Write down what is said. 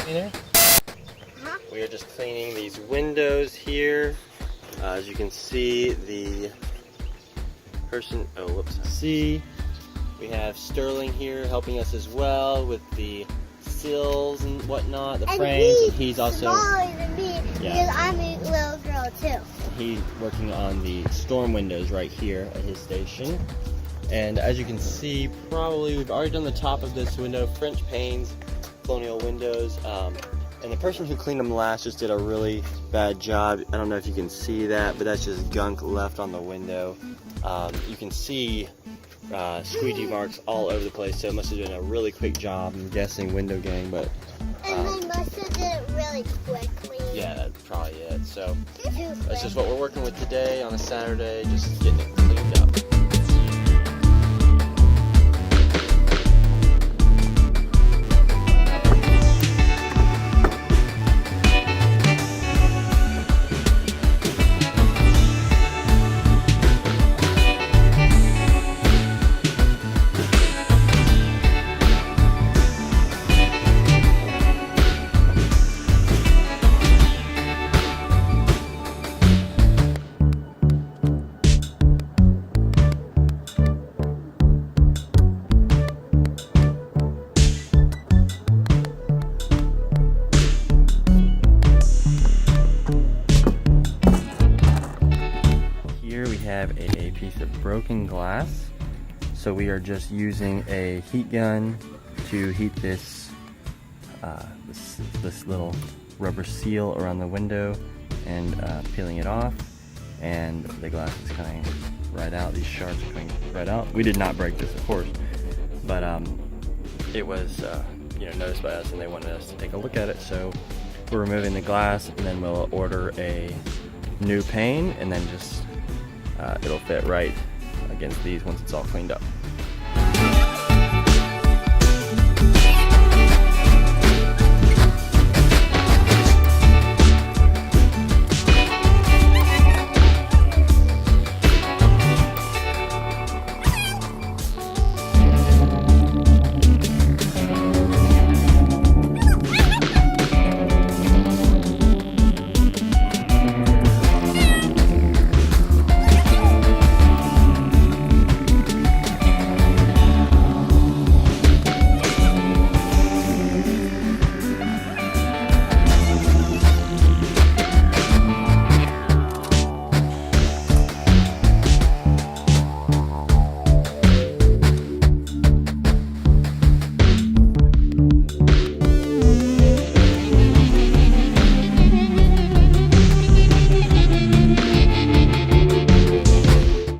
cleaner? We are just cleaning these windows here. As you can see, the person, we have Sterling here helping us as well with the sills and whatnot, the frames, and he's also smaller than me because I'm a little girl too. He's working on the storm windows right here at his station. And as you can see, probably we've already done the top of this window, French panes, colonial windows. And the person who cleaned them last just did a really bad job. I don't know if you can see that, but that's just gunk left on the window. You can see squeegee marks all over the place, so it must have been a really quick job, I'm guessing, window gang, but... and they must have did it really quickly. Yeah, that's probably it. So that's just what we're working with today on a Saturday, just getting it cleaned up. Have a piece of broken glass, so we are just using a heat gun to heat this this little rubber seal around the window and peeling it off, and the glass is coming right out. These shards are coming right out. We did not break this, of course, but it was noticed by us and they wanted us to take a look at it, so we're removing the glass and then we'll order a new pane and then just it'll fit right against these once it's all cleaned up.